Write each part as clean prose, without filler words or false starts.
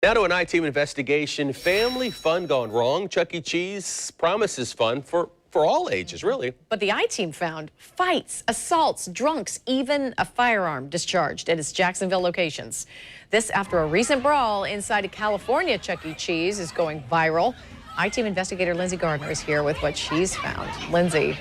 Now to an I-Team investigation. Family fun gone wrong. Chuck E. Cheese promises fun for all ages, really. But the I-Team found fights, assaults, drunks, even a firearm discharged at its Jacksonville locations. This after a recent brawl inside a California Chuck E. Cheese is going viral. I-Team investigator Lindsay Gardner is here with what she's found. Lindsay.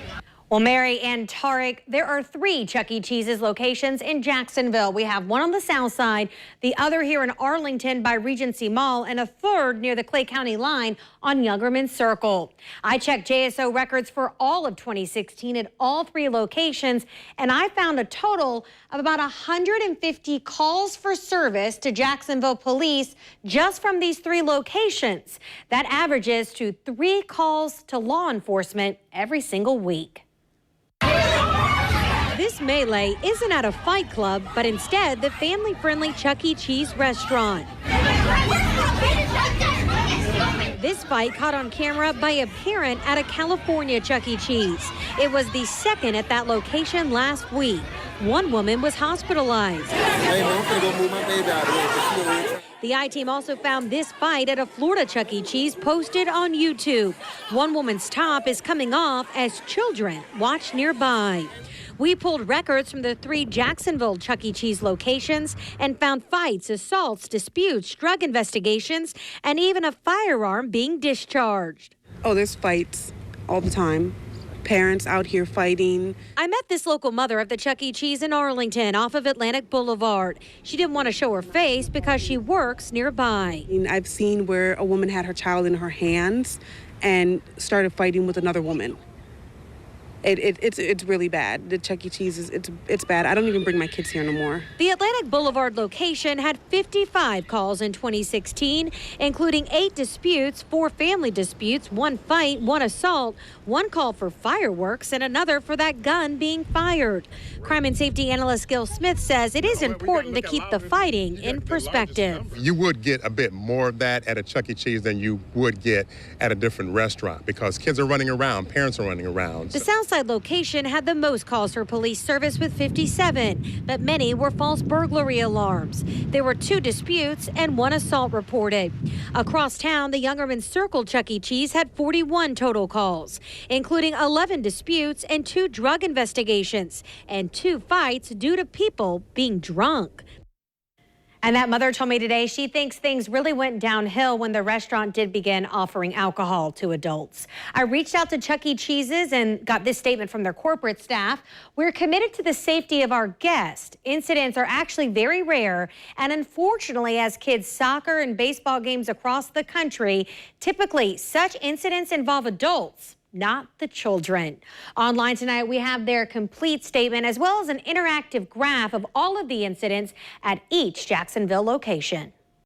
Well, Mary and Tarek, there are 3 Chuck E. Cheese's locations in Jacksonville. We have one on the south side, the other here in Arlington by Regency Mall, and a third near the Clay County line on Youngerman Circle. I checked JSO records for all of 2016 at all 3 locations, and I found a total of about 150 calls for service to Jacksonville police just from these 3 locations. That averages to 3 calls to law enforcement every single week. This melee isn't at a fight club, but instead the family-friendly Chuck E. Cheese restaurant. This fight caught on camera by a parent at a California Chuck E. Cheese. It was the second at that location last week. One woman was hospitalized. Hey, man, I'm gonna go move my baby out of here. The I-Team also found this fight at a Florida Chuck E. Cheese posted on YouTube. One woman's top is coming off as children watch nearby. We pulled records from the 3 Jacksonville Chuck E. Cheese locations and found fights, assaults, disputes, drug investigations, and even a firearm being discharged. Oh, there's fights all the time. Parents out here fighting. I met this local mother of the Chuck E. Cheese in Arlington off of Atlantic Boulevard. She didn't want to show her face because she works nearby. I've seen where a woman had her child in her hands and started fighting with another woman. It's really bad. The Chuck E. Cheese it's bad. I don't even bring my kids here no more. The Atlantic Boulevard location had 55 calls in 2016, including 8 disputes, 4 family disputes, 1 fight, 1 assault, 1 call for fireworks, and another for that gun being fired. Crime and safety analyst Gil Smith says it is important to keep the fighting in perspective. You would get a bit more of that at a Chuck E. Cheese than you would get at a different restaurant because kids are running around, parents are running around. The Southside location had the most calls for police service with 57, but many were false burglary alarms. There were 2 disputes and 1 assault reported. Across town, the Youngerman Circle Chuck E. Cheese had 41 total calls, including 11 disputes and 2 drug investigations and 2 fights due to people being drunk. And that mother told me today she thinks things really went downhill when the restaurant did begin offering alcohol to adults. I reached out to Chuck E. Cheese's and got this statement from their corporate staff. We're committed to the safety of our guests. Incidents are actually very rare. And unfortunately, as kids' soccer and baseball games across the country, typically such incidents involve adults, not the children. Online tonight, we have their complete statement as well as an interactive graph of all of the incidents at each Jacksonville location.